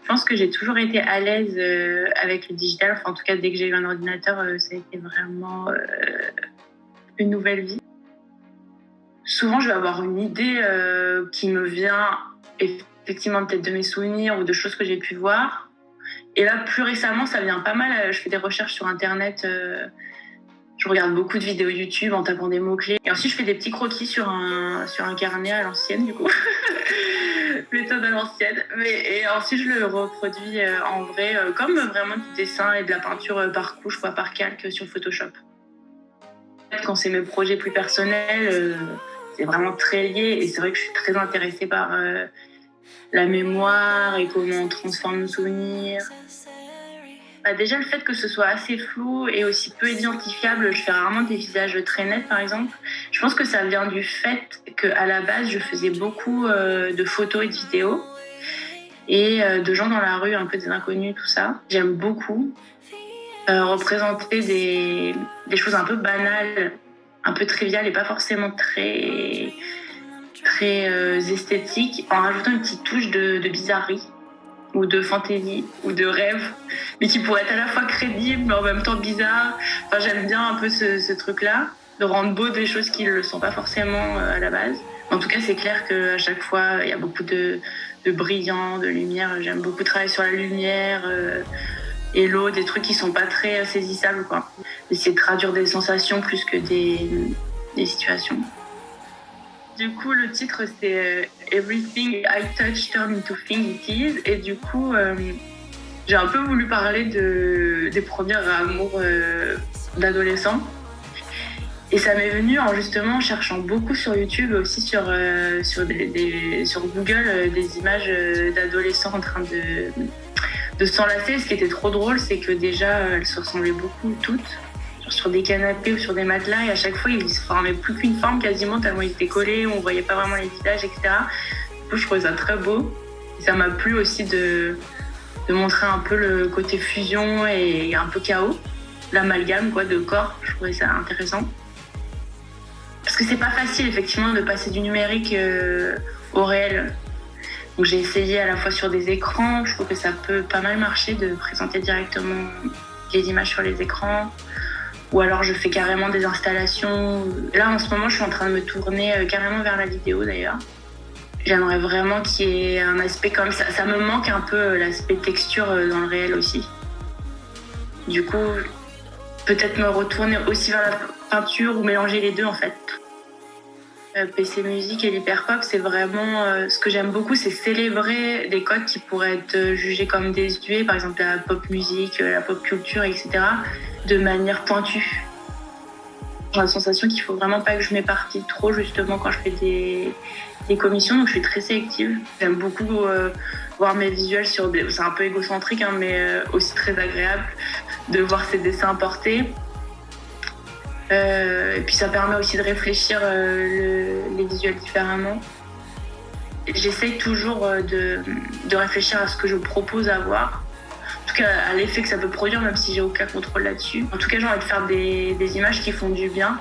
Je pense que j'ai toujours été à l'aise avec le digital. Enfin, en tout cas, dès que j'ai eu un ordinateur, ça a été vraiment une nouvelle vie. Souvent, je vais avoir une idée qui me vient effectivement peut-être de mes souvenirs ou de choses que j'ai pu voir. Et là, plus récemment, ça vient pas mal. Je fais des recherches sur Internet. Je regarde beaucoup de vidéos YouTube en tapant des mots-clés. Et ensuite, je fais des petits croquis sur un carnet à l'ancienne, du coup. Méthode à l'ancienne. Et ensuite, je le reproduis en vrai, comme vraiment du dessin et de la peinture par couche, quoi, par calque sur Photoshop. Quand c'est mes projets plus personnels, c'est vraiment très lié. Et c'est vrai que je suis très intéressée par la mémoire et comment on transforme nos souvenirs. Déjà, le fait que ce soit assez flou et aussi peu identifiable, je fais rarement des visages très nets, par exemple. Je pense que ça vient du fait qu'à la base, je faisais beaucoup de photos et de vidéos et de gens dans la rue, un peu des inconnus, tout ça. J'aime beaucoup représenter des choses un peu banales, un peu triviales et pas forcément très esthétiques, en rajoutant une petite touche de bizarrerie ou de fantaisie, ou de rêve, mais qui pourrait être à la fois crédible, mais en même temps bizarre. Enfin, j'aime bien un peu ce truc-là, de rendre beau des choses qui ne le sont pas forcément à la base. En tout cas, c'est clair qu'à chaque fois, il y a beaucoup de brillant, de lumière. J'aime beaucoup travailler sur la lumière et l'eau, des trucs qui ne sont pas très saisissables, quoi. Essayer de traduire des sensations plus que des situations. Du coup, le titre, c'est Everything I Touch Turn into Thing It Is. Et du coup, j'ai un peu voulu parler des premiers amours d'adolescents. Et ça m'est venu en justement cherchant beaucoup sur YouTube, aussi sur Google, des images d'adolescents en train de s'enlacer. Ce qui était trop drôle, c'est que déjà, elles se ressemblaient beaucoup toutes. Sur des canapés ou sur des matelas, et à chaque fois, ils se formaient plus qu'une forme quasiment, tellement ils étaient collés, on voyait pas vraiment les visages, etc. Du coup, je trouvais ça très beau. Et ça m'a plu aussi de montrer un peu le côté fusion et un peu chaos, l'amalgame quoi, de corps. Je trouvais ça intéressant. Parce que c'est pas facile, effectivement, de passer du numérique au réel. Donc j'ai essayé à la fois sur des écrans, je trouve que ça peut pas mal marcher de présenter directement les images sur les écrans. Ou alors je fais carrément des installations. Là, en ce moment, je suis en train de me tourner carrément vers la vidéo, d'ailleurs. J'aimerais vraiment qu'il y ait un aspect comme ça. Ça me manque un peu l'aspect texture dans le réel aussi. Du coup, peut-être me retourner aussi vers la peinture ou mélanger les deux, en fait. PC Musique et l'hyperpop, c'est vraiment ce que j'aime beaucoup, c'est célébrer des codes qui pourraient être jugés comme désuets, par exemple la pop musique, la pop culture, etc., de manière pointue. J'ai la sensation qu'il faut vraiment pas que je m'éparpille trop, justement, quand je fais des commissions, donc je suis très sélective. J'aime beaucoup voir mes visuels sur des... C'est un peu égocentrique, hein, mais aussi très agréable de voir ces dessins portés. Et puis ça permet aussi de réfléchir les visuels différemment. J'essaye toujours de réfléchir à ce que je propose à voir, en tout cas à l'effet que ça peut produire, même si j'ai aucun contrôle là-dessus. En tout cas, j'ai envie de faire des images qui font du bien,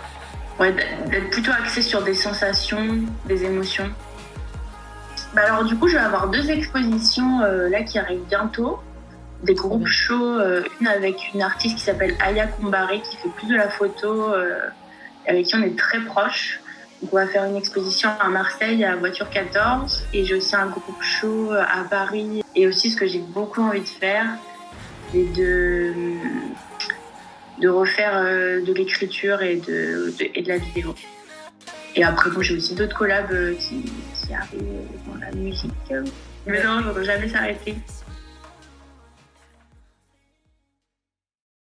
ouais, d'être plutôt axée sur des sensations, des émotions. Alors du coup, je vais avoir 2 expositions là qui arrivent bientôt. Des groupes shows, une avec une artiste qui s'appelle Aya Combaré, qui fait plus de la photo, avec qui on est très proches. Donc on va faire une exposition à Marseille, à Voiture 14, et j'ai aussi un groupe show à Paris. Et aussi, ce que j'ai beaucoup envie de faire, c'est de refaire de l'écriture et de la vidéo. Et après, bon, j'ai aussi d'autres collabs qui arrivent dans la musique. Mais non, je ne vais jamais s'arrêter.